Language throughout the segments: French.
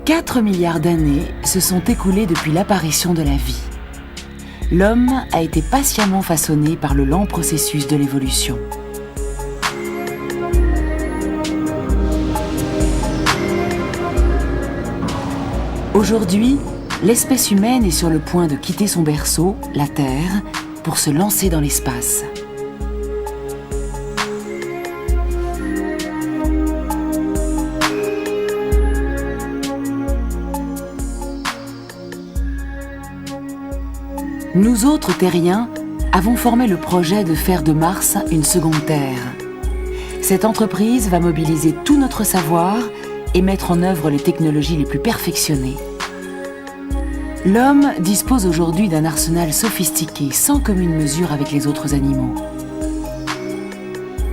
4 milliards d'années se sont écoulées depuis l'apparition de la vie. L'homme a été patiemment façonné par le lent processus de l'évolution. Aujourd'hui, l'espèce humaine est sur le point de quitter son berceau, la Terre, pour se lancer dans l'espace. Nous autres terriens avons formé le projet de faire de Mars une seconde Terre. Cette entreprise va mobiliser tout notre savoir et mettre en œuvre les technologies les plus perfectionnées. L'homme dispose aujourd'hui d'un arsenal sophistiqué, sans commune mesure avec les autres animaux.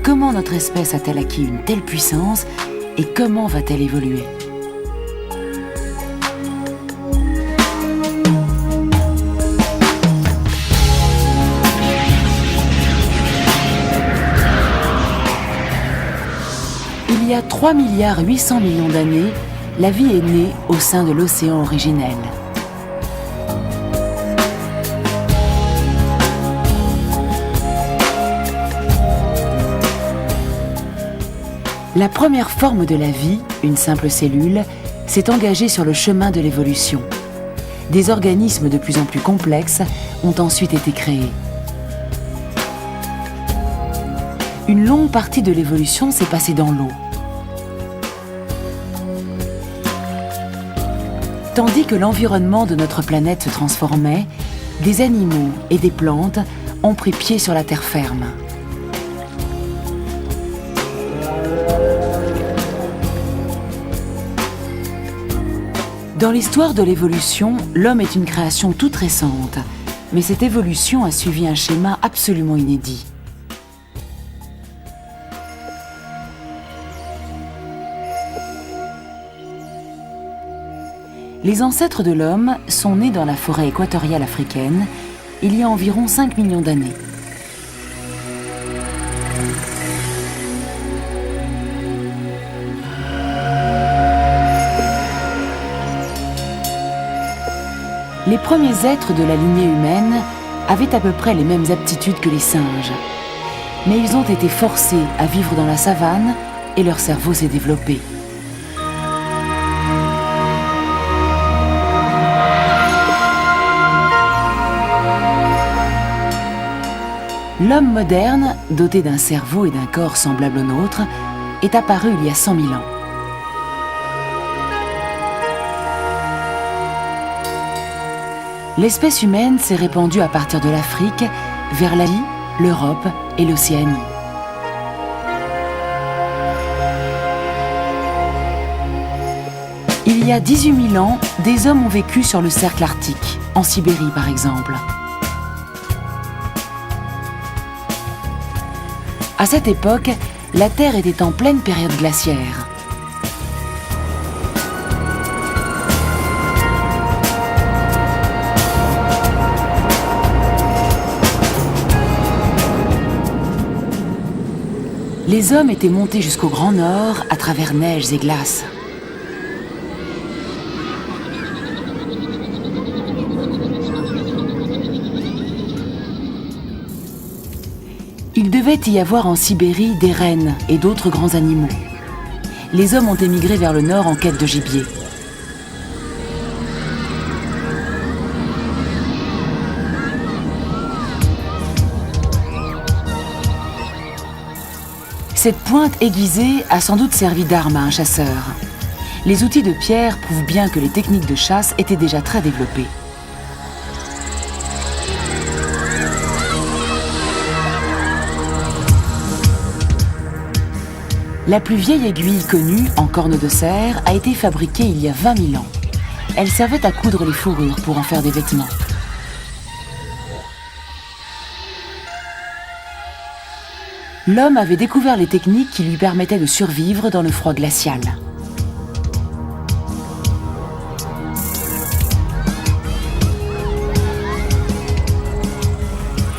Comment notre espèce a-t-elle acquis une telle puissance et comment va-t-elle évoluer ? Il y a 3 milliards 800 millions d'années, la vie est née au sein de l'océan originel. La première forme de la vie, une simple cellule, s'est engagée sur le chemin de l'évolution. Des organismes de plus en plus complexes ont ensuite été créés. Une longue partie de l'évolution s'est passée dans l'eau. Tandis que l'environnement de notre planète se transformait, des animaux et des plantes ont pris pied sur la terre ferme. Dans l'histoire de l'évolution, l'homme est une création toute récente, mais cette évolution a suivi un schéma absolument inédit. Les ancêtres de l'homme sont nés dans la forêt équatoriale africaine il y a environ 5 millions d'années. Les premiers êtres de la lignée humaine avaient à peu près les mêmes aptitudes que les singes, mais ils ont été forcés à vivre dans la savane et leur cerveau s'est développé. L'homme moderne, doté d'un cerveau et d'un corps semblables au nôtre, est apparu il y a 100 000 ans. L'espèce humaine s'est répandue à partir de l'Afrique vers l'Asie, l'Europe et l'Océanie. Il y a 18 000 ans, des hommes ont vécu sur le cercle arctique, en Sibérie par exemple. À cette époque, la Terre était en pleine période glaciaire. Les hommes étaient montés jusqu'au Grand Nord à travers neiges et glaces. Il devait y avoir en Sibérie des rennes et d'autres grands animaux. Les hommes ont émigré vers le nord en quête de gibier. Cette pointe aiguisée a sans doute servi d'arme à un chasseur. Les outils de pierre prouvent bien que les techniques de chasse étaient déjà très développées. La plus vieille aiguille connue, en corne de cerf, a été fabriquée il y a 20 000 ans. Elle servait à coudre les fourrures pour en faire des vêtements. L'homme avait découvert les techniques qui lui permettaient de survivre dans le froid glacial.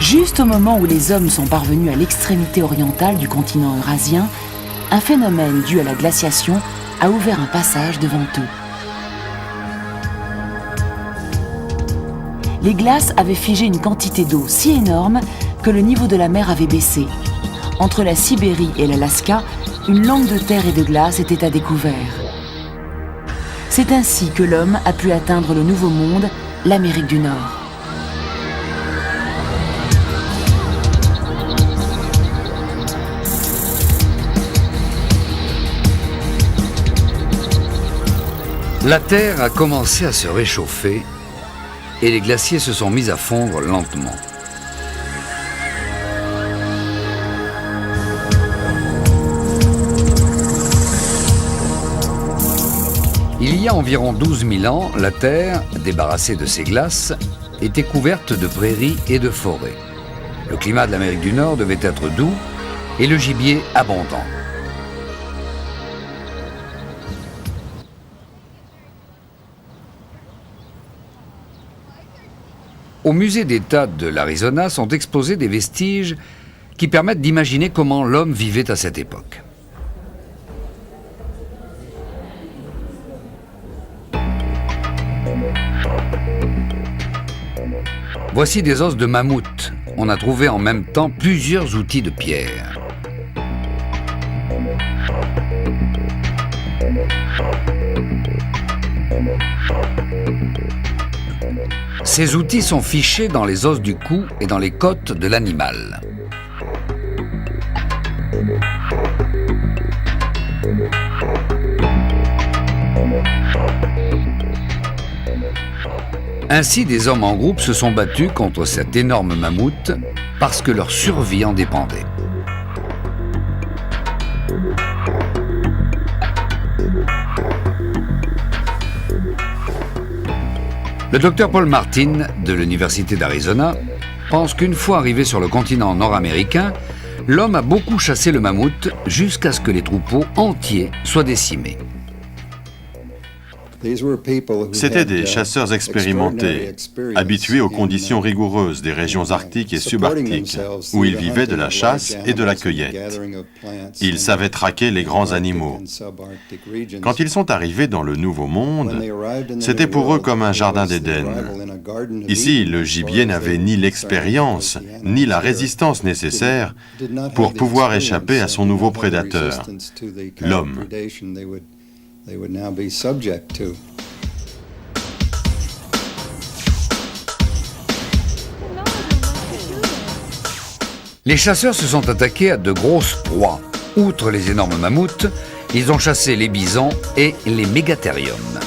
Juste au moment où les hommes sont parvenus à l'extrémité orientale du continent eurasien, un phénomène dû à la glaciation a ouvert un passage devant eux. les glaces avaient figé une quantité d'eau si énorme que le niveau de la mer avait baissé. Entre la Sibérie et l'Alaska, une langue de terre et de glace était à découvert. C'est ainsi que l'homme a pu atteindre le Nouveau Monde, l'Amérique du Nord. La Terre a commencé à se réchauffer et les glaciers se sont mis à fondre lentement. Il y a environ 12 000 ans, la Terre, débarrassée de ses glaces, était couverte de prairies et de forêts. Le climat de l'Amérique du Nord devait être doux et le gibier abondant. Au musée d'État de l'Arizona sont exposés des vestiges qui permettent d'imaginer comment l'homme vivait à cette époque. Voici des os de mammouth. On a trouvé en même temps plusieurs outils de pierre. Ces outils sont fichés dans les os du cou et dans les côtes de l'animal. Ainsi, des hommes en groupe se sont battus contre cet énorme mammouth parce que leur survie en dépendait. Le docteur Paul Martin, de l'Université d'Arizona, pense qu'une fois arrivé sur le continent nord-américain, l'homme a beaucoup chassé le mammouth jusqu'à ce que les troupeaux entiers soient décimés. C'étaient des chasseurs expérimentés, habitués aux conditions rigoureuses des régions arctiques et subarctiques, où ils vivaient de la chasse et de la cueillette. Ils savaient traquer les grands animaux. Quand ils sont arrivés dans le Nouveau Monde, c'était pour eux comme un jardin d'Éden. Ici, le gibier n'avait ni l'expérience, ni la résistance nécessaire pour pouvoir échapper à son nouveau prédateur, l'homme. Les chasseurs se sont attaqués à de grosses proies. Outre les énormes mammouths, ils ont chassé les bisons et les mégathériums.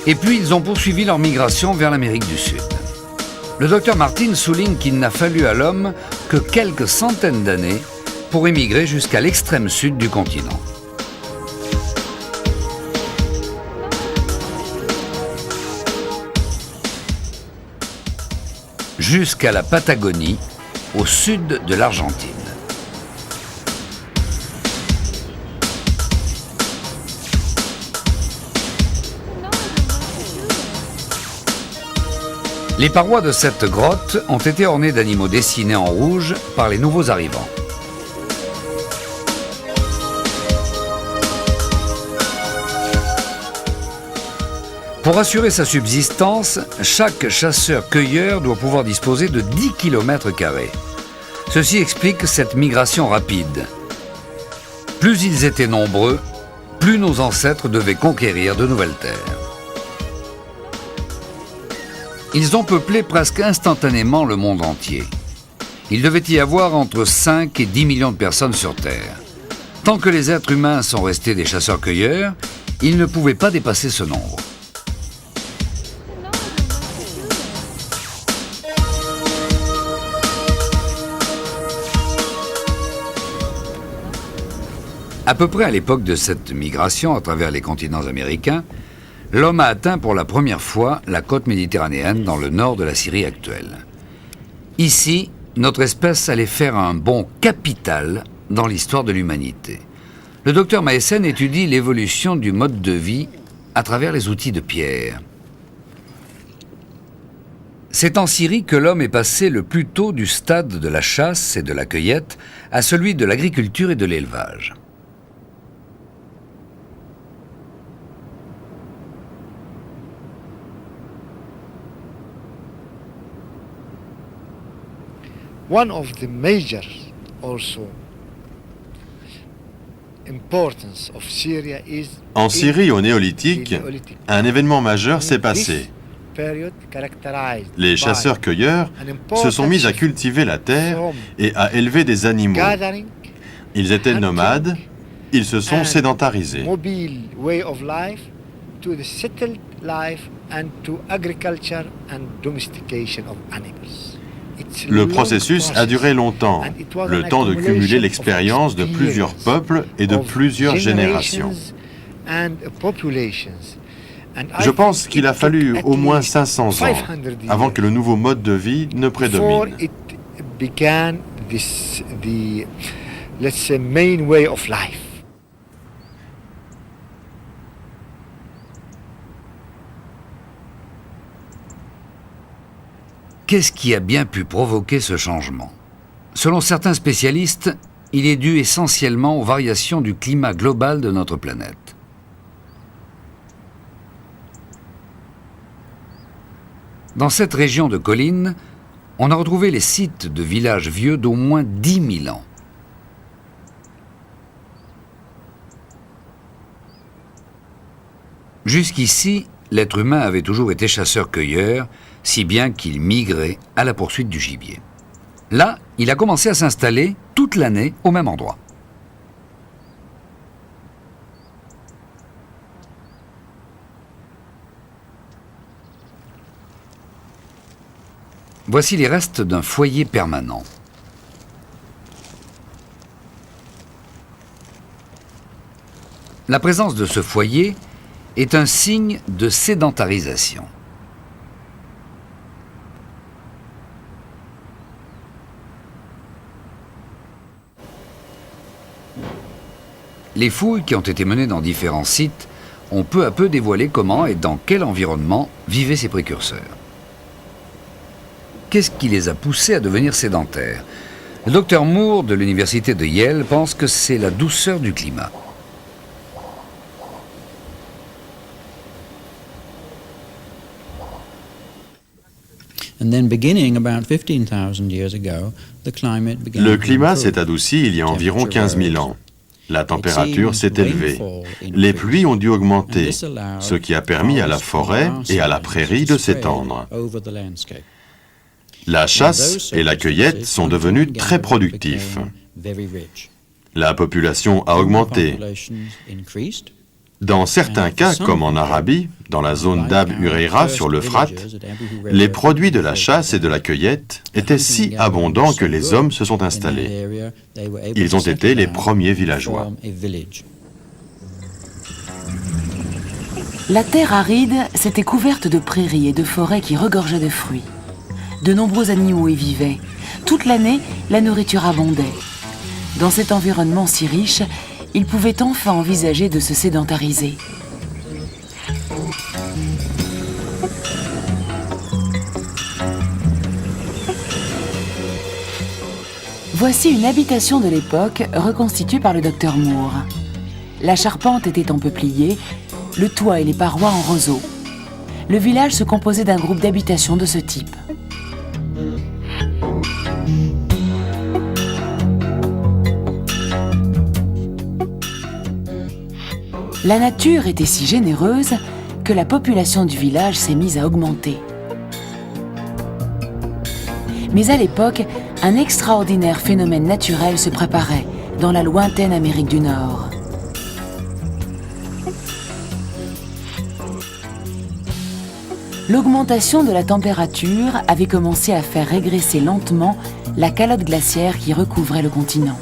Et puis ils ont poursuivi leur migration vers l'Amérique du Sud. Le docteur Martin souligne qu'il n'a fallu à l'homme que quelques centaines d'années pour émigrer jusqu'à l'extrême sud du continent. Jusqu'à la Patagonie, au sud de l'Argentine. Les parois de cette grotte ont été ornées d'animaux dessinés en rouge par les nouveaux arrivants. Pour assurer sa subsistance, chaque chasseur-cueilleur doit pouvoir disposer de 10 km². Ceci explique cette migration rapide. Plus ils étaient nombreux, plus nos ancêtres devaient conquérir de nouvelles terres. Ils ont peuplé presque instantanément le monde entier. Il devait y avoir entre 5 et 10 millions de personnes sur Terre. Tant que les êtres humains sont restés des chasseurs-cueilleurs, ils ne pouvaient pas dépasser ce nombre. À peu près à l'époque de cette migration à travers les continents américains, l'homme a atteint pour la première fois la côte méditerranéenne dans le nord de la Syrie actuelle. Ici, notre espèce allait faire un bond capital dans l'histoire de l'humanité. Le docteur Maessen étudie l'évolution du mode de vie à travers les outils de pierre. C'est en Syrie que l'homme est passé le plus tôt du stade de la chasse et de la cueillette à celui de l'agriculture et de l'élevage. One of the major also importance of Syria is En Syrie, au néolithique, un événement majeur s'est passé. Les chasseurs-cueilleurs se sont mis à cultiver la terre et à élever des animaux. Ils étaient nomades, ils se sont sédentarisés. Mobile way of life to the settled life and to agriculture and domestication of animals. Le processus a duré longtemps, le temps de cumuler l'expérience de plusieurs peuples et de plusieurs générations. Je pense qu'il a fallu au moins 500 ans avant que le nouveau mode de vie ne prédomine. Qu'est-ce qui a bien pu provoquer ce changement? Selon certains spécialistes, il est dû essentiellement aux variations du climat global de notre planète. Dans cette région de collines, on a retrouvé les sites de villages vieux d'au moins 10 000 ans. Jusqu'ici, l'être humain avait toujours été chasseur-cueilleur, si bien qu'il migrait à la poursuite du gibier. Là, il a commencé à s'installer toute l'année au même endroit. Voici les restes d'un foyer permanent. La présence de ce foyer est un signe de sédentarisation. Les fouilles qui ont été menées dans différents sites ont peu à peu dévoilé comment et dans quel environnement vivaient ces précurseurs. Qu'est-ce qui les a poussés à devenir sédentaires? Le docteur Moore de l'université de Yale pense que c'est la douceur du climat. Le climat s'est adouci il y a environ 15 000 ans. La température s'est élevée. Les pluies ont dû augmenter, ce qui a permis à la forêt et à la prairie de s'étendre. La chasse et la cueillette sont devenus très productifs. La population a augmenté. Dans certains cas, comme en Arabie, dans la zone d'Ab Hureyra sur l'Euphrate, les produits de la chasse et de la cueillette étaient si abondants que les hommes se sont installés. Ils ont été les premiers villageois. La terre aride s'était couverte de prairies et de forêts qui regorgeaient de fruits. De nombreux animaux y vivaient. Toute l'année, la nourriture abondait. Dans cet environnement si riche, ils pouvaient enfin envisager de se sédentariser. Voici une habitation de l'époque reconstituée par le docteur Moore. La charpente était en peuplier, le toit et les parois en roseau. Le village se composait d'un groupe d'habitations de ce type. La nature était si généreuse que la population du village s'est mise à augmenter. Mais à l'époque, un extraordinaire phénomène naturel se préparait dans la lointaine Amérique du Nord. L'augmentation de la température avait commencé à faire régresser lentement la calotte glaciaire qui recouvrait le continent.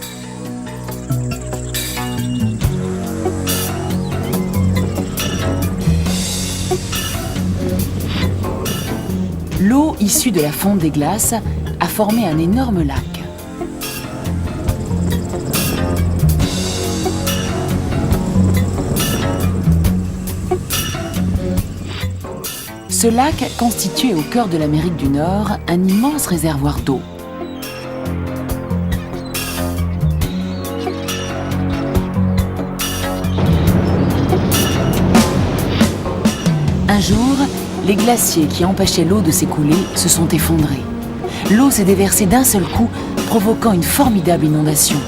L'eau issue de la fonte des glaces a formé un énorme lac. Ce lac constituait au cœur de l'Amérique du Nord un immense réservoir d'eau. Un jour, les glaciers qui empêchaient l'eau de s'écouler se sont effondrés. L'eau s'est déversée d'un seul coup, provoquant une formidable inondation.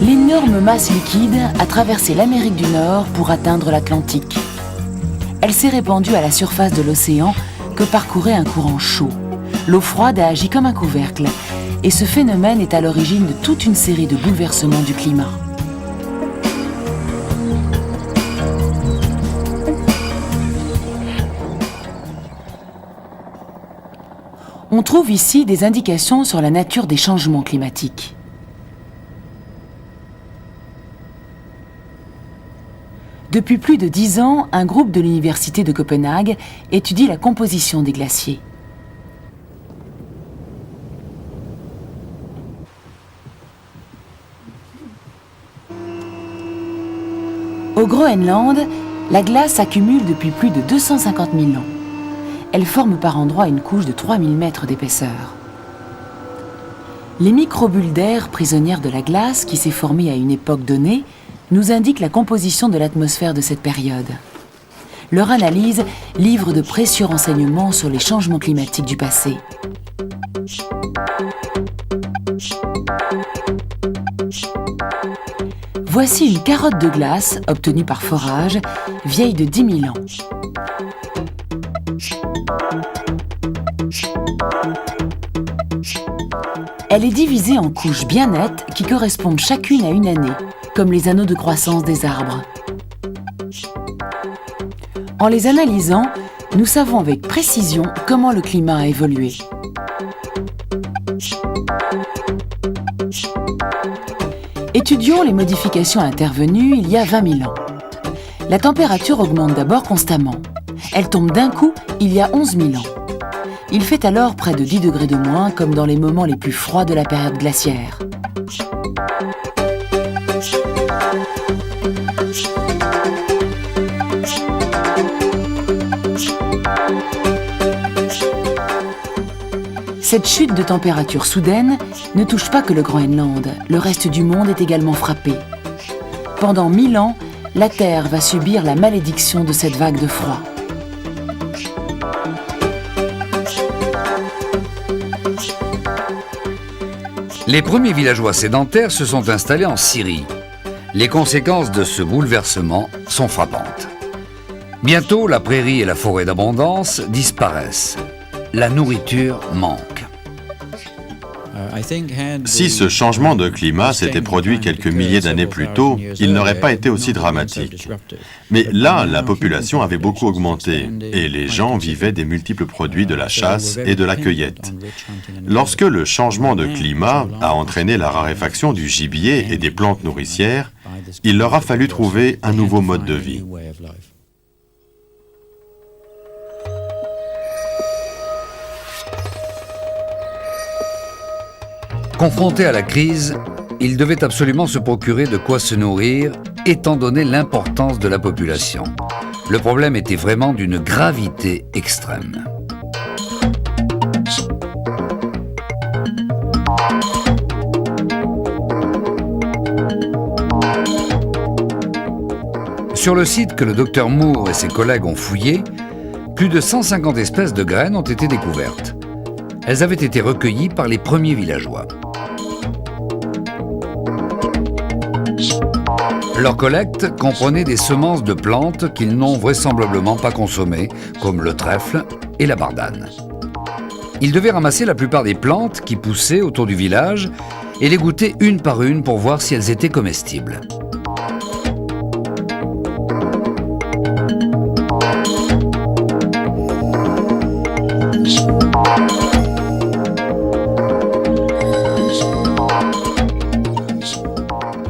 L'énorme masse liquide a traversé l'Amérique du Nord pour atteindre l'Atlantique. Elle s'est répandue à la surface de l'océan que parcourait un courant chaud. L'eau froide a agi comme un couvercle, et ce phénomène est à l'origine de toute une série de bouleversements du climat. On trouve ici des indications sur la nature des changements climatiques. Depuis plus de 10 ans, un groupe de l'Université de Copenhague étudie la composition des glaciers. Au Groenland, la glace s'accumule depuis plus de 250 000 ans. Elle forme par endroits une couche de 3000 mètres d'épaisseur. Les microbules d'air prisonnières de la glace, qui s'est formée à une époque donnée, nous indiquent la composition de l'atmosphère de cette période. Leur analyse livre de précieux renseignements sur les changements climatiques du passé. Voici une carotte de glace obtenue par forage, vieille de 10 000 ans. Elle est divisée en couches bien nettes qui correspondent chacune à une année, comme les anneaux de croissance des arbres. En les analysant, nous savons avec précision comment le climat a évolué. Étudions les modifications intervenues il y a 20 000 ans. La température augmente d'abord constamment. Elle tombe d'un coup il y a 11 000 ans. Il fait alors près de 10 degrés de moins, comme dans les moments les plus froids de la période glaciaire. Cette chute de température soudaine ne touche pas que le Groenland, le reste du monde est également frappé. Pendant 1000 ans, la Terre va subir la malédiction de cette vague de froid. Les premiers villageois sédentaires se sont installés en Syrie. Les conséquences de ce bouleversement sont frappantes. Bientôt, la prairie et la forêt d'abondance disparaissent. La nourriture manque. Si ce changement de climat s'était produit quelques milliers d'années plus tôt, il n'aurait pas été aussi dramatique. Mais là, la population avait beaucoup augmenté et les gens vivaient des multiples produits de la chasse et de la cueillette. Lorsque le changement de climat a entraîné la raréfaction du gibier et des plantes nourricières, il leur a fallu trouver un nouveau mode de vie. Confrontés à la crise, ils devaient absolument se procurer de quoi se nourrir, étant donné l'importance de la population. Le problème était vraiment d'une gravité extrême. Sur le site que le docteur Moore et ses collègues ont fouillé, plus de 150 espèces de graines ont été découvertes. Elles avaient été recueillies par les premiers villageois. Leur collecte comprenait des semences de plantes qu'ils n'ont vraisemblablement pas consommées, comme le trèfle et la bardane. Ils devaient ramasser la plupart des plantes qui poussaient autour du village et les goûter une par une pour voir si elles étaient comestibles.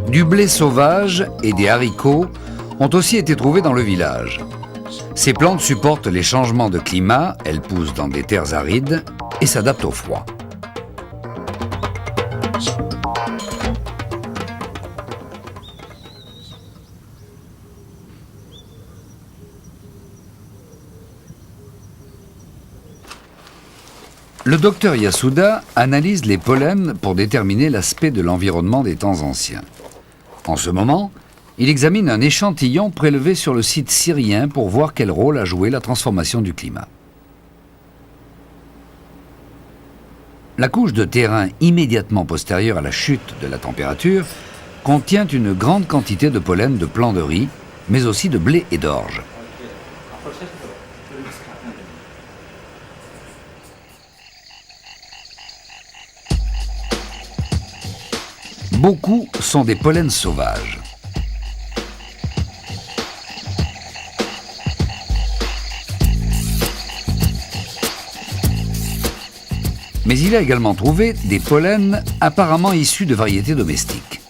Du blé sauvage et des haricots ont aussi été trouvés dans le village. Ces plantes supportent les changements de climat, elles poussent dans des terres arides et s'adaptent au froid. Le docteur Yasuda analyse les pollens pour déterminer l'aspect de l'environnement des temps anciens. En ce moment, il examine un échantillon prélevé sur le site syrien pour voir quel rôle a joué la transformation du climat. La couche de terrain immédiatement postérieure à la chute de la température contient une grande quantité de pollen de plants de riz, mais aussi de blé et d'orge. Beaucoup sont des pollens sauvages. Mais il a également trouvé des pollens apparemment issus de variétés domestiques.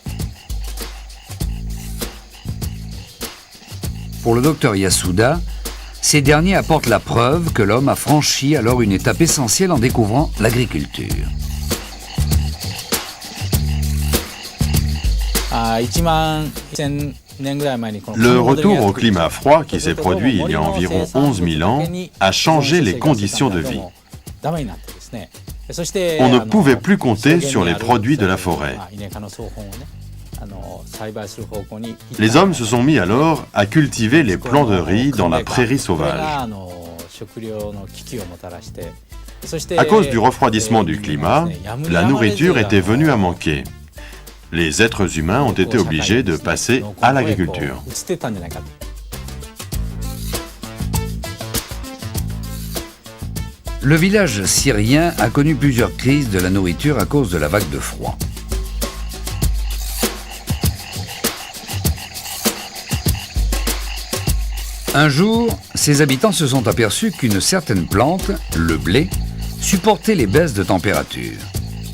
Pour le docteur Yasuda, ces derniers apportent la preuve que l'homme a franchi alors une étape essentielle en découvrant l'agriculture. Le retour au climat froid qui s'est produit il y a environ 11 000 ans a changé les conditions de vie. On ne pouvait plus compter sur les produits de la forêt. Les hommes se sont mis alors à cultiver les plants de riz dans la prairie sauvage. À cause du refroidissement du climat, la nourriture était venue à manquer. Les êtres humains ont été obligés de passer à l'agriculture. Le village syrien a connu plusieurs crises de la nourriture à cause de la vague de froid. Un jour, ses habitants se sont aperçus qu'une certaine plante, le blé, supportait les baisses de température.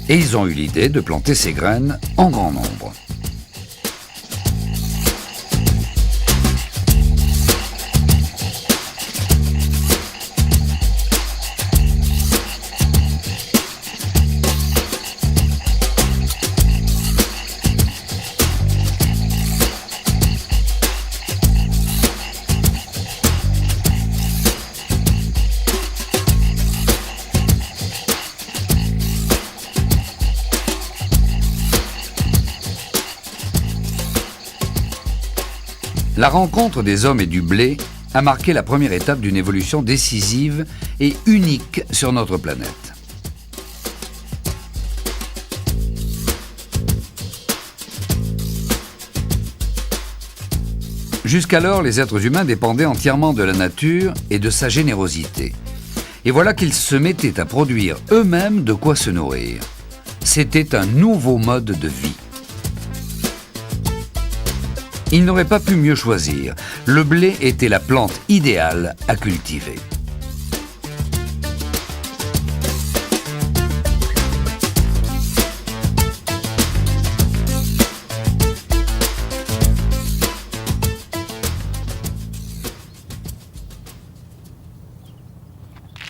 Et ils ont eu l'idée de planter ces graines en grand nombre. La rencontre des hommes et du blé a marqué la première étape d'une évolution décisive et unique sur notre planète. Jusqu'alors, les êtres humains dépendaient entièrement de la nature et de sa générosité. Et voilà qu'ils se mettaient à produire eux-mêmes de quoi se nourrir. C'était un nouveau mode de vie. Ils n'auraient pas pu mieux choisir. Le blé était la plante idéale à cultiver.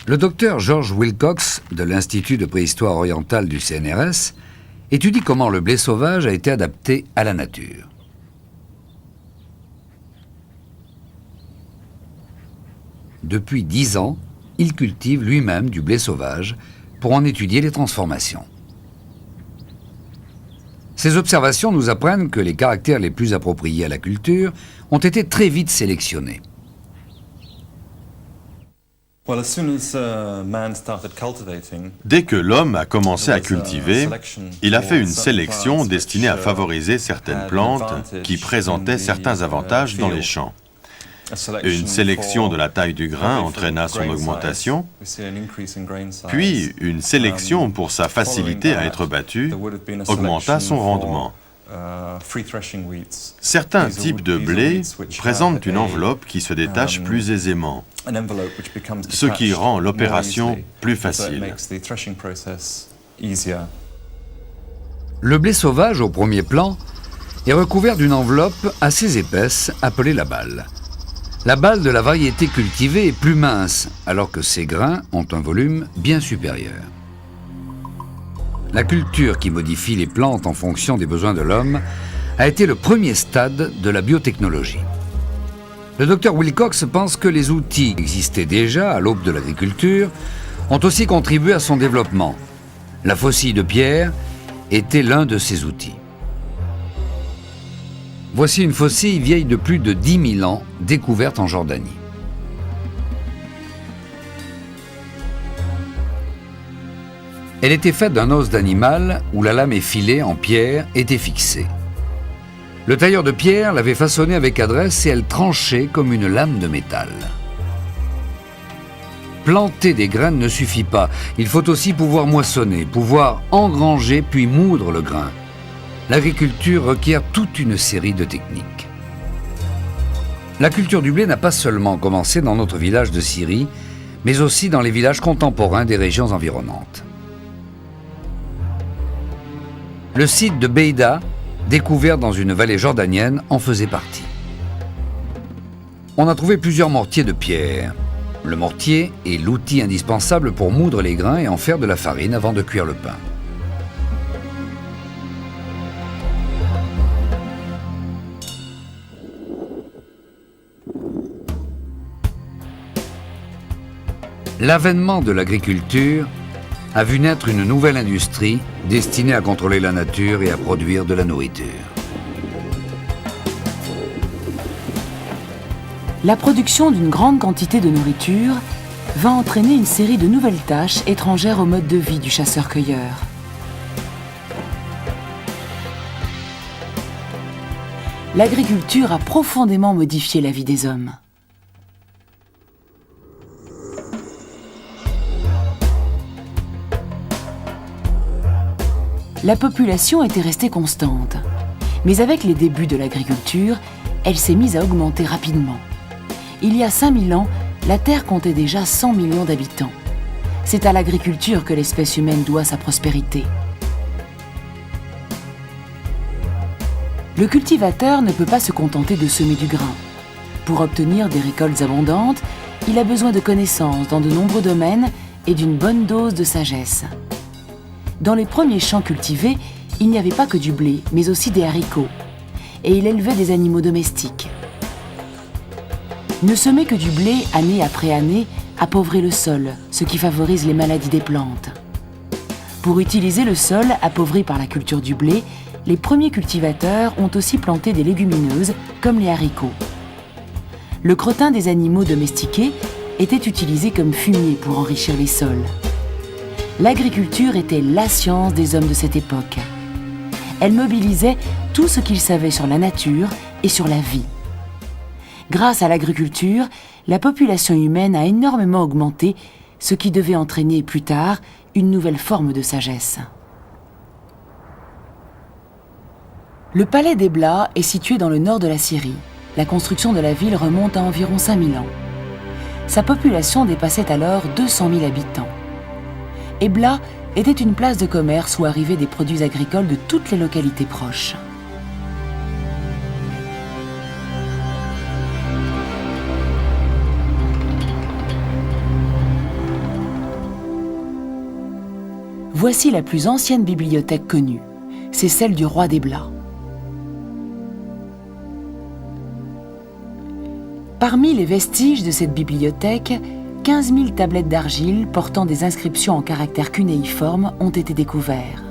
Le docteur George Wilcox de l'Institut de préhistoire orientale du CNRS étudie comment le blé sauvage a été adapté à la nature. Depuis 10 ans, il cultive lui-même du blé sauvage pour en étudier les transformations. Ces observations nous apprennent que les caractères les plus appropriés à la culture ont été très vite sélectionnés. Dès que l'homme a commencé à cultiver, il a fait une sélection destinée à favoriser certaines plantes qui présentaient certains avantages dans les champs. Une sélection de la taille du grain entraîna son augmentation, puis une sélection pour sa facilité à être battu augmenta son rendement. Certains types de blé présentent une enveloppe qui se détache plus aisément, ce qui rend l'opération plus facile. Le blé sauvage, au premier plan, est recouvert d'une enveloppe assez épaisse appelée la balle. La balle de la variété cultivée est plus mince, alors que ses grains ont un volume bien supérieur. La culture qui modifie les plantes en fonction des besoins de l'homme a été le premier stade de la biotechnologie. Le docteur Wilcox pense que les outils qui existaient déjà à l'aube de l'agriculture ont aussi contribué à son développement. La faucille de pierre était l'un de ces outils. Voici une faucille vieille de plus de 10 000 ans, découverte en Jordanie. Elle était faite d'un os d'animal où la lame effilée en pierre était fixée. Le tailleur de pierre l'avait façonnée avec adresse et elle tranchait comme une lame de métal. Planter des graines ne suffit pas, il faut aussi pouvoir moissonner, pouvoir engranger puis moudre le grain. L'agriculture requiert toute une série de techniques. La culture du blé n'a pas seulement commencé dans notre village de Syrie, mais aussi dans les villages contemporains des régions environnantes. Le site de Beida, découvert dans une vallée jordanienne, en faisait partie. On a trouvé plusieurs mortiers de pierre. Le mortier est l'outil indispensable pour moudre les grains et en faire de la farine avant de cuire le pain. L'avènement de l'agriculture a vu naître une nouvelle industrie destinée à contrôler la nature et à produire de la nourriture. La production d'une grande quantité de nourriture va entraîner une série de nouvelles tâches étrangères au mode de vie du chasseur-cueilleur. L'agriculture a profondément modifié la vie des hommes. La population était restée constante, mais avec les débuts de l'agriculture, elle s'est mise à augmenter rapidement. Il y a 5000 ans, la Terre comptait déjà 100 millions d'habitants. C'est à l'agriculture que l'espèce humaine doit sa prospérité. Le cultivateur ne peut pas se contenter de semer du grain. Pour obtenir des récoltes abondantes, il a besoin de connaissances dans de nombreux domaines et d'une bonne dose de sagesse. Dans les premiers champs cultivés, il n'y avait pas que du blé, mais aussi des haricots. Et il élevait des animaux domestiques. Ne semer que du blé année après année appauvrit le sol, ce qui favorise les maladies des plantes. Pour utiliser le sol appauvri par la culture du blé, les premiers cultivateurs ont aussi planté des légumineuses comme les haricots. Le crottin des animaux domestiqués était utilisé comme fumier pour enrichir les sols. L'agriculture était la science des hommes de cette époque. Elle mobilisait tout ce qu'ils savaient sur la nature et sur la vie. Grâce à l'agriculture, la population humaine a énormément augmenté, ce qui devait entraîner plus tard une nouvelle forme de sagesse. Le palais d'Ebla est situé dans le nord de la Syrie. La construction de la ville remonte à environ 5000 ans. Sa population dépassait alors 200 000 habitants. Ebla était une place de commerce où arrivaient des produits agricoles de toutes les localités proches. Voici la plus ancienne bibliothèque connue. C'est celle du roi d'Ebla. Parmi les vestiges de cette bibliothèque, 15 000 tablettes d'argile portant des inscriptions en caractères cunéiformes ont été découverts.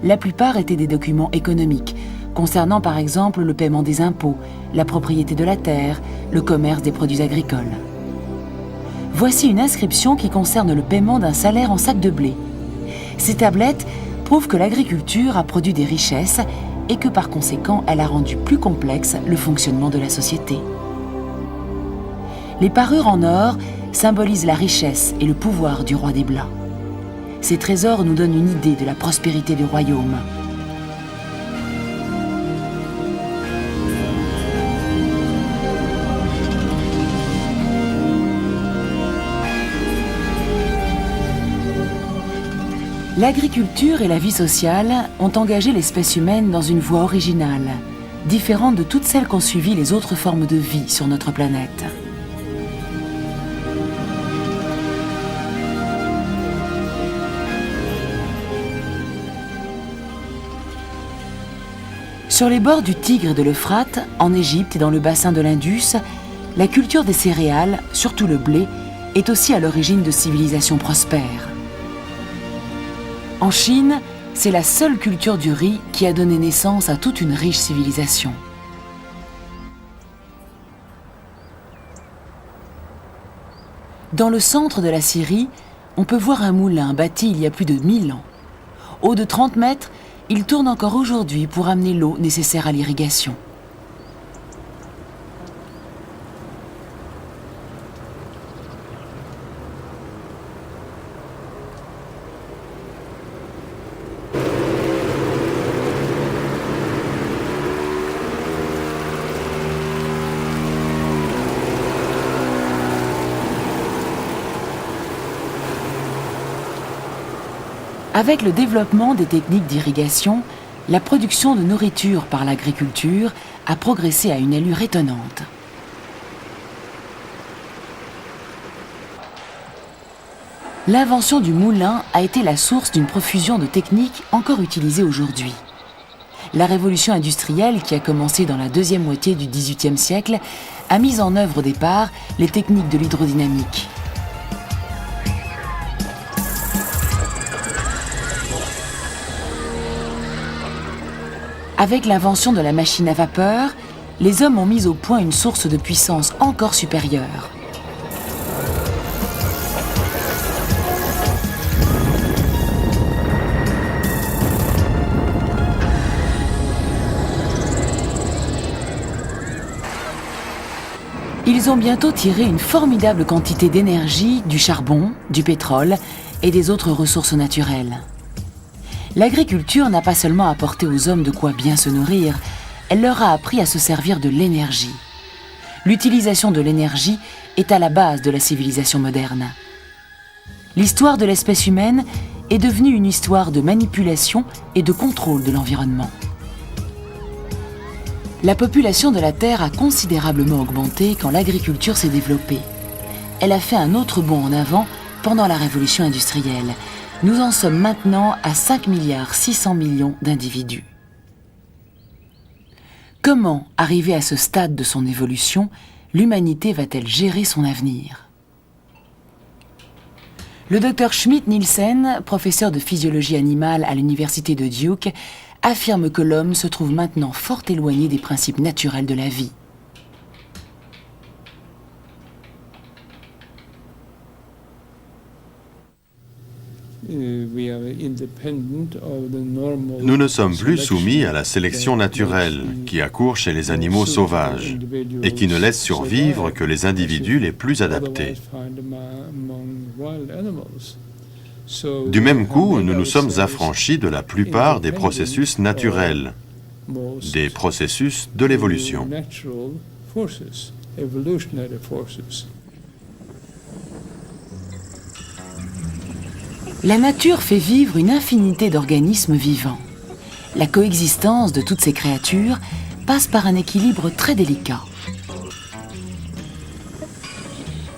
La plupart étaient des documents économiques, concernant par exemple le paiement des impôts, la propriété de la terre, le commerce des produits agricoles. Voici une inscription qui concerne le paiement d'un salaire en sac de blé. Ces tablettes prouvent que l'agriculture a produit des richesses et que par conséquent, elle a rendu plus complexe le fonctionnement de la société. Les parures en or symbolisent la richesse et le pouvoir du roi d'Ebla. Ces trésors nous donnent une idée de la prospérité du royaume. L'agriculture et la vie sociale ont engagé l'espèce humaine dans une voie originale, différente de toutes celles qu'ont suivies les autres formes de vie sur notre planète. Sur les bords du Tigre et de l'Euphrate, en Égypte et dans le bassin de l'Indus, la culture des céréales, surtout le blé, est aussi à l'origine de civilisations prospères. En Chine, c'est la seule culture du riz qui a donné naissance à toute une riche civilisation. Dans le centre de la Syrie, on peut voir un moulin bâti il y a plus de 1000 ans. Haut de 30 mètres, il tourne encore aujourd'hui pour amener l'eau nécessaire à l'irrigation. Avec le développement des techniques d'irrigation, la production de nourriture par l'agriculture a progressé à une allure étonnante. L'invention du moulin a été la source d'une profusion de techniques encore utilisées aujourd'hui. La révolution industrielle, qui a commencé dans la deuxième moitié du XVIIIe siècle, a mis en œuvre au départ les techniques de l'hydrodynamique. Avec l'invention de la machine à vapeur, les hommes ont mis au point une source de puissance encore supérieure. Ils ont bientôt tiré une formidable quantité d'énergie du charbon, du pétrole et des autres ressources naturelles. L'agriculture n'a pas seulement apporté aux hommes de quoi bien se nourrir, elle leur a appris à se servir de l'énergie. L'utilisation de l'énergie est à la base de la civilisation moderne. L'histoire de l'espèce humaine est devenue une histoire de manipulation et de contrôle de l'environnement. La population de la Terre a considérablement augmenté quand l'agriculture s'est développée. Elle a fait un autre bond en avant pendant la révolution industrielle. Nous en sommes maintenant à 5,6 milliards d'individus. Comment, arriver à ce stade de son évolution, l'humanité va-t-elle gérer son avenir ? Le Dr Schmidt-Nielsen, professeur de physiologie animale à l'université de Duke, affirme que l'homme se trouve maintenant fort éloigné des principes naturels de la vie. Nous ne sommes plus soumis à la sélection naturelle qui accourt chez les animaux sauvages et qui ne laisse survivre que les individus les plus adaptés. Du même coup, nous nous sommes affranchis de la plupart des processus naturels, des processus de l'évolution. La nature fait vivre une infinité d'organismes vivants. La coexistence de toutes ces créatures passe par un équilibre très délicat.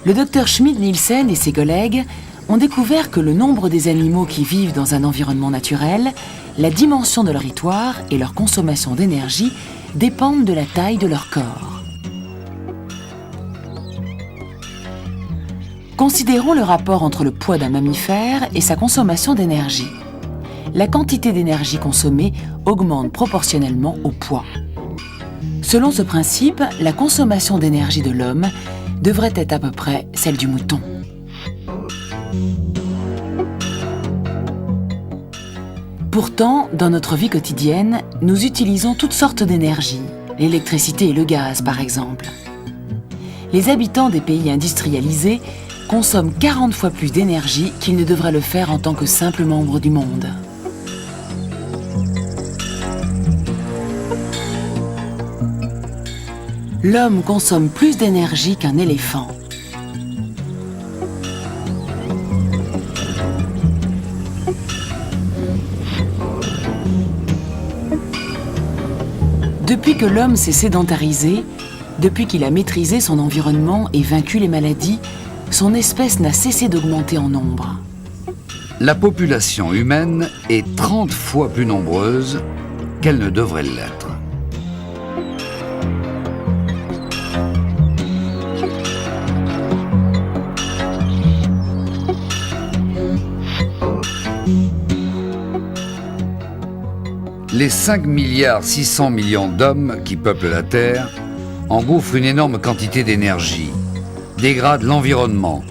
Le Dr Schmidt-Nielsen et ses collègues ont découvert que le nombre des animaux qui vivent dans un environnement naturel, la dimension de leur territoire et leur consommation d'énergie dépendent de la taille de leur corps. Considérons le rapport entre le poids d'un mammifère et sa consommation d'énergie. La quantité d'énergie consommée augmente proportionnellement au poids. Selon ce principe, la consommation d'énergie de l'homme devrait être à peu près celle du mouton. Pourtant, dans notre vie quotidienne, nous utilisons toutes sortes d'énergie, l'électricité et le gaz par exemple. Les habitants des pays industrialisés consomment 40 fois plus d'énergie qu'ils ne devraient le faire en tant que simples membres du monde. L'homme consomme plus d'énergie qu'un éléphant. Depuis que l'homme s'est sédentarisé, depuis qu'il a maîtrisé son environnement et vaincu les maladies, son espèce n'a cessé d'augmenter en nombre. La population humaine est 30 fois plus nombreuse qu'elle ne devrait l'être. Les 5,6 milliards d'hommes qui peuplent la Terre engouffrent une énorme quantité d'énergie, dégradent l'environnement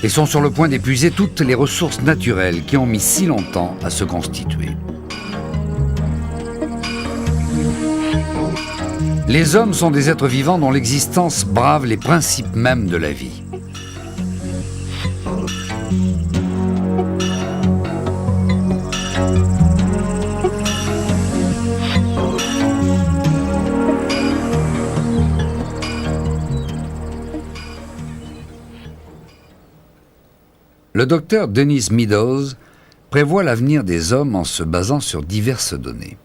et sont sur le point d'épuiser toutes les ressources naturelles qui ont mis si longtemps à se constituer. Les hommes sont des êtres vivants dont l'existence brave les principes mêmes de la vie. Le docteur Dennis Meadows prévoit l'avenir des hommes en se basant sur diverses données.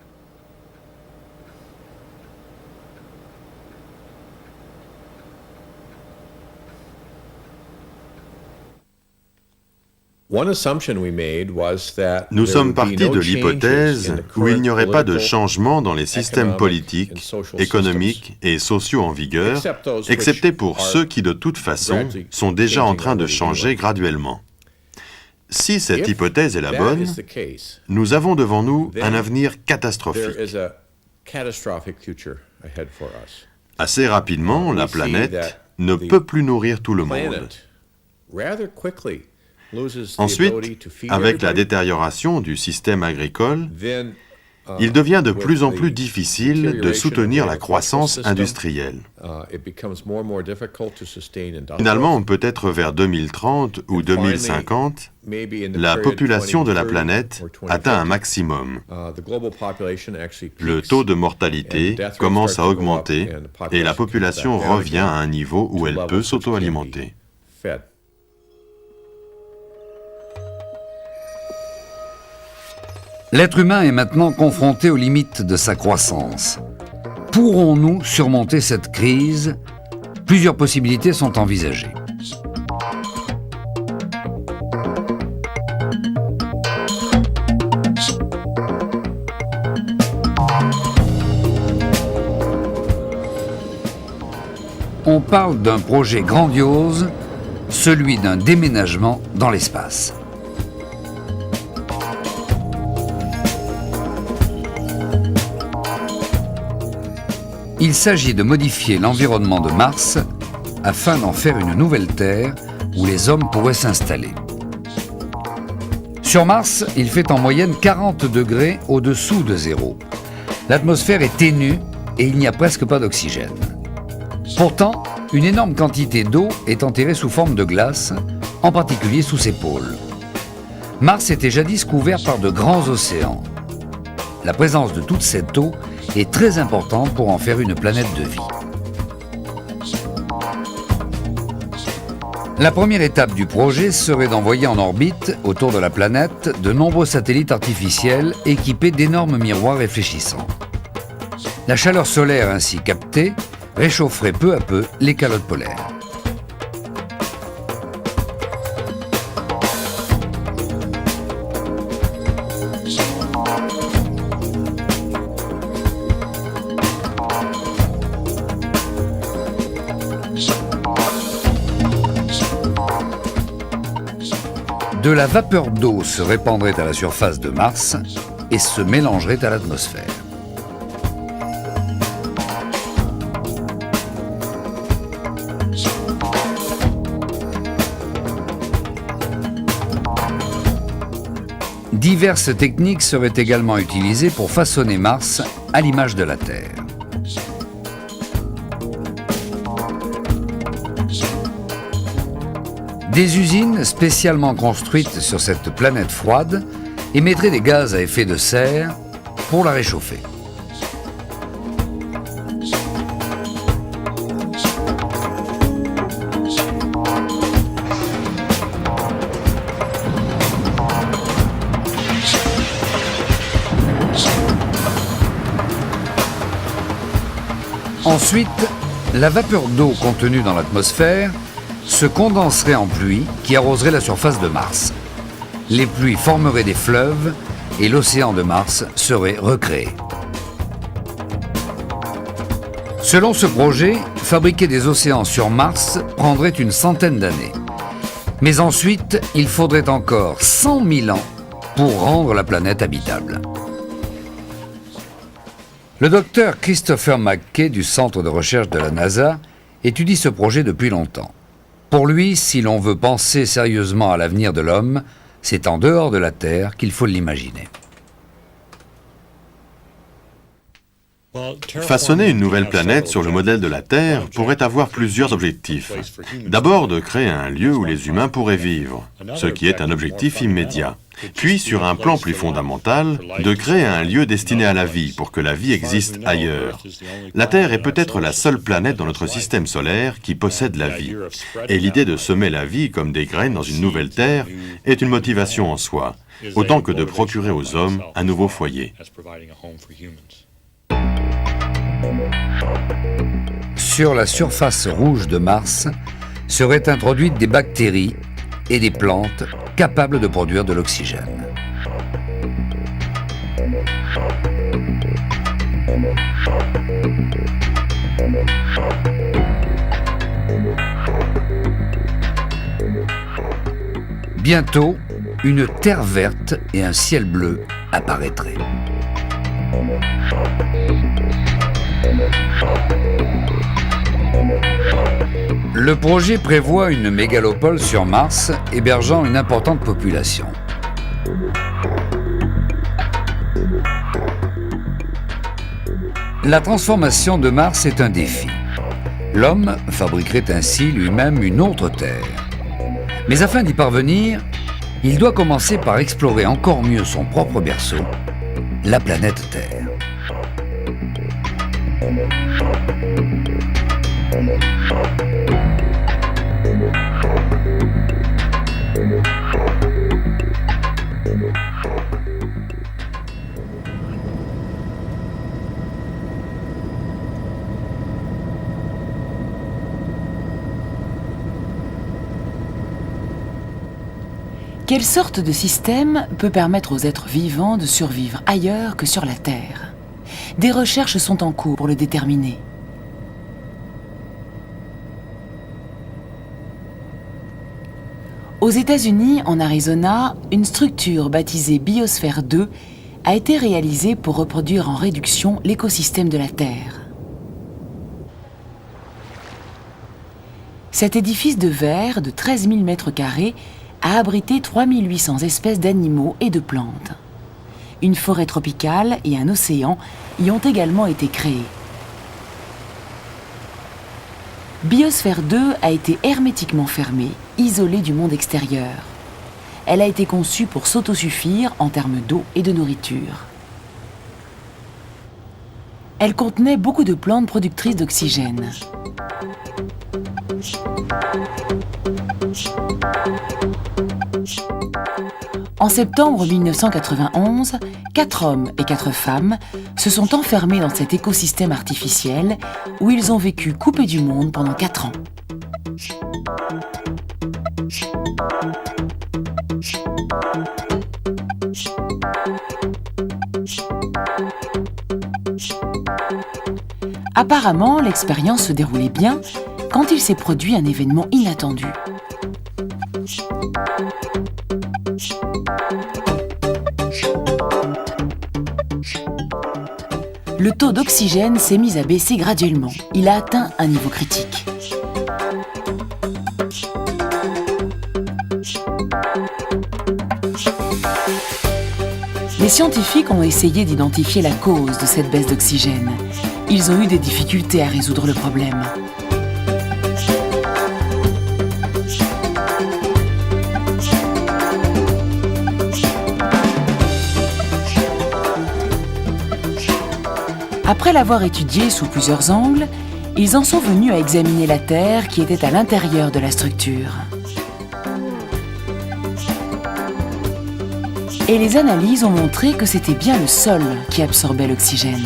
Nous sommes partis de l'hypothèse où il n'y aurait pas de changement dans les systèmes politiques, économiques et sociaux en vigueur, excepté pour ceux qui de toute façon sont déjà en train de changer graduellement. Si cette hypothèse est la bonne, nous avons devant nous un avenir catastrophique. Assez rapidement, la planète ne peut plus nourrir tout le monde. Ensuite, avec la détérioration du système agricole, il devient de plus en plus difficile de soutenir la croissance industrielle. Finalement, peut-être vers 2030 ou 2050, la population de la planète atteint un maximum. Le taux de mortalité commence à augmenter et la population revient à un niveau où elle peut s'auto-alimenter. L'être humain est maintenant confronté aux limites de sa croissance. Pourrons-nous surmonter cette crise? Plusieurs possibilités sont envisagées. On parle d'un projet grandiose, celui d'un déménagement dans l'espace. Il s'agit de modifier l'environnement de Mars afin d'en faire une nouvelle Terre où les hommes pourraient s'installer. Sur Mars, il fait en moyenne 40 degrés au-dessous de zéro. L'atmosphère est ténue et il n'y a presque pas d'oxygène. Pourtant, une énorme quantité d'eau est enterrée sous forme de glace, en particulier sous ses pôles. Mars était jadis couvert par de grands océans. La présence de toute cette eau est très importante pour en faire une planète de vie. La première étape du projet serait d'envoyer en orbite, autour de la planète, de nombreux satellites artificiels équipés d'énormes miroirs réfléchissants. La chaleur solaire ainsi captée réchaufferait peu à peu les calottes polaires. De la vapeur d'eau se répandrait à la surface de Mars et se mélangerait à l'atmosphère. Diverses techniques seraient également utilisées pour façonner Mars à l'image de la Terre. Des usines spécialement construites sur cette planète froide émettraient des gaz à effet de serre pour la réchauffer. Ensuite, la vapeur d'eau contenue dans l'atmosphère se condenserait en pluie qui arroserait la surface de Mars. Les pluies formeraient des fleuves et l'océan de Mars serait recréé. Selon ce projet, fabriquer des océans sur Mars prendrait une centaine d'années. Mais ensuite, il faudrait encore 100 000 ans pour rendre la planète habitable. Le docteur Christopher McKay du centre de recherche de la NASA étudie ce projet depuis longtemps. Pour lui, si l'on veut penser sérieusement à l'avenir de l'homme, c'est en dehors de la Terre qu'il faut l'imaginer. Façonner une nouvelle planète sur le modèle de la Terre pourrait avoir plusieurs objectifs. D'abord, de créer un lieu où les humains pourraient vivre, ce qui est un objectif immédiat. Puis, sur un plan plus fondamental, de créer un lieu destiné à la vie pour que la vie existe ailleurs. La Terre est peut-être la seule planète dans notre système solaire qui possède la vie. Et l'idée de semer la vie comme des graines dans une nouvelle Terre est une motivation en soi, autant que de procurer aux hommes un nouveau foyer. Sur la surface rouge de Mars seraient introduites des bactéries et des plantes capables de produire de l'oxygène. Bientôt, une terre verte et un ciel bleu apparaîtraient. Le projet prévoit une mégalopole sur Mars hébergeant une importante population. La transformation de Mars est un défi. L'homme fabriquerait ainsi lui-même une autre Terre. Mais afin d'y parvenir, il doit commencer par explorer encore mieux son propre berceau, la planète Terre. Quelle sorte de système peut permettre aux êtres vivants de survivre ailleurs que sur la Terre? Des recherches sont en cours pour le déterminer. Aux États-Unis, en Arizona, une structure baptisée Biosphère 2 a été réalisée pour reproduire en réduction l'écosystème de la Terre. Cet édifice de verre de 13 000 m² a abrité 3 800 espèces d'animaux et de plantes. Une forêt tropicale et un océan y ont également été créés. Biosphère 2 a été hermétiquement fermée, isolée du monde extérieur. Elle a été conçue pour s'autosuffire en termes d'eau et de nourriture. Elle contenait beaucoup de plantes productrices d'oxygène. En septembre 1991, 4 hommes et 4 femmes se sont enfermés dans cet écosystème artificiel où ils ont vécu coupés du monde pendant 4 ans. Apparemment, l'expérience se déroulait bien quand il s'est produit un événement inattendu. Le taux d'oxygène s'est mis à baisser graduellement. Il a atteint un niveau critique. Les scientifiques ont essayé d'identifier la cause de cette baisse d'oxygène. Ils ont eu des difficultés à résoudre le problème. Après l'avoir étudié sous plusieurs angles, ils en sont venus à examiner la Terre qui était à l'intérieur de la structure. Et les analyses ont montré que c'était bien le sol qui absorbait l'oxygène.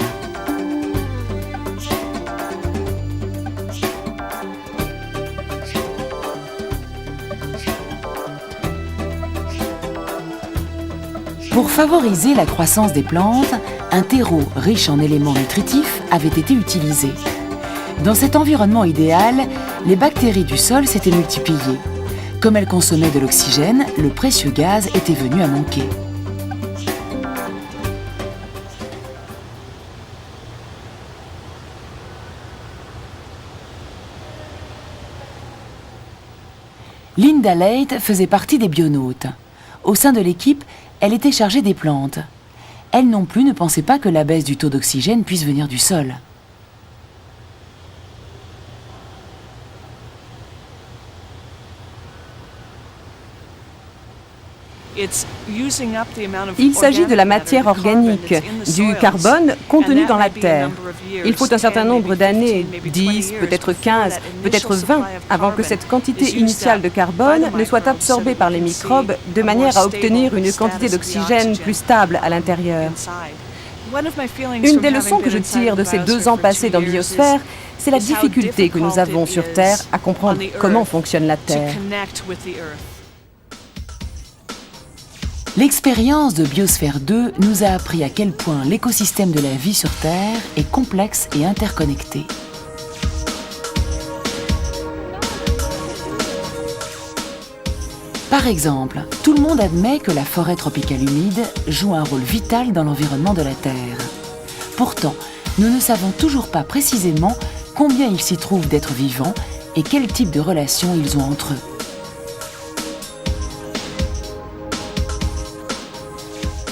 Pour favoriser la croissance des plantes, un terreau riche en éléments nutritifs avait été utilisé. Dans cet environnement idéal, les bactéries du sol s'étaient multipliées. Comme elles consommaient de l'oxygène, le précieux gaz était venu à manquer. Linda Leight faisait partie des bionautes. Au sein de l'équipe, elle était chargée des plantes. Elle non plus ne pensait pas que la baisse du taux d'oxygène puisse venir du sol. Il s'agit de la matière organique, du carbone contenu dans la terre. Il faut un certain nombre d'années, 10, peut-être 15, peut-être 20, avant que cette quantité initiale de carbone ne soit absorbée par les microbes de manière à obtenir une quantité d'oxygène plus stable à l'intérieur. Une des leçons que je tire de ces 2 ans passés dans Biosphère, c'est la difficulté que nous avons sur Terre à comprendre comment fonctionne la Terre. L'expérience de Biosphère 2 nous a appris à quel point l'écosystème de la vie sur Terre est complexe et interconnecté. Par exemple, tout le monde admet que la forêt tropicale humide joue un rôle vital dans l'environnement de la Terre. Pourtant, nous ne savons toujours pas précisément combien il s'y trouve d'êtres vivants et quel type de relations ils ont entre eux.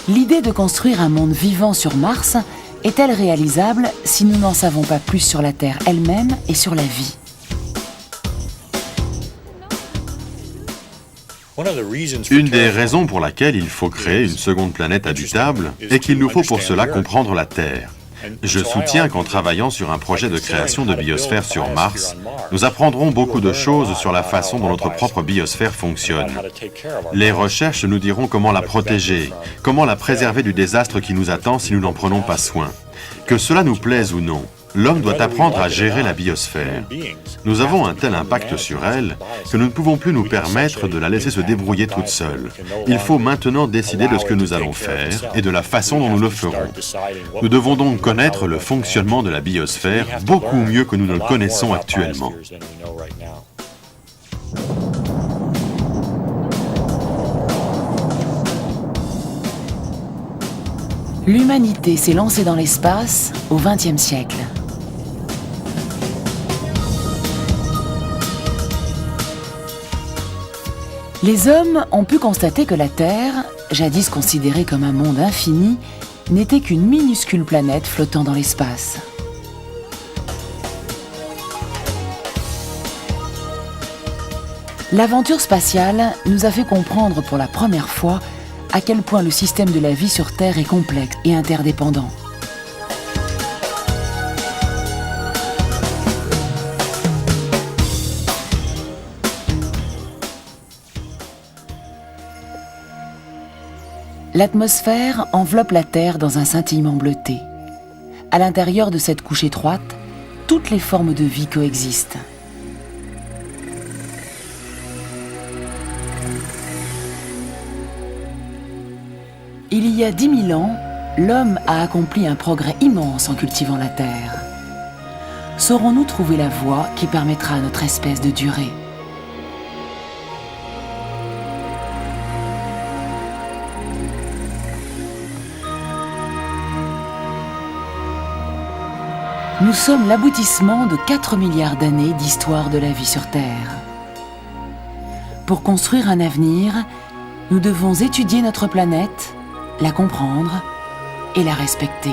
L'idée de construire un monde vivant sur Mars est-elle réalisable si nous n'en savons pas plus sur la Terre elle-même et sur la vie ? Une des raisons pour laquelle il faut créer une seconde planète habitable est qu'il nous faut pour cela comprendre la Terre. Je soutiens qu'en travaillant sur un projet de création de biosphère sur Mars, nous apprendrons beaucoup de choses sur la façon dont notre propre biosphère fonctionne. Les recherches nous diront comment la protéger, comment la préserver du désastre qui nous attend si nous n'en prenons pas soin. Que cela nous plaise ou non, l'homme doit apprendre à gérer la biosphère. Nous avons un tel impact sur elle que nous ne pouvons plus nous permettre de la laisser se débrouiller toute seule. Il faut maintenant décider de ce que nous allons faire et de la façon dont nous le ferons. Nous devons donc connaître le fonctionnement de la biosphère beaucoup mieux que nous ne le connaissons actuellement. L'humanité s'est lancée dans l'espace au XXe siècle. Les hommes ont pu constater que la Terre, jadis considérée comme un monde infini, n'était qu'une minuscule planète flottant dans l'espace. L'aventure spatiale nous a fait comprendre pour la première fois à quel point le système de la vie sur Terre est complexe et interdépendant. L'atmosphère enveloppe la Terre dans un scintillement bleuté. À l'intérieur de cette couche étroite, toutes les formes de vie coexistent. Il y a 10 000 ans, l'homme a accompli un progrès immense en cultivant la Terre. Saurons-nous trouver la voie qui permettra à notre espèce de durer ? Nous sommes l'aboutissement de 4 milliards d'années d'histoire de la vie sur Terre. Pour construire un avenir, nous devons étudier notre planète, la comprendre et la respecter.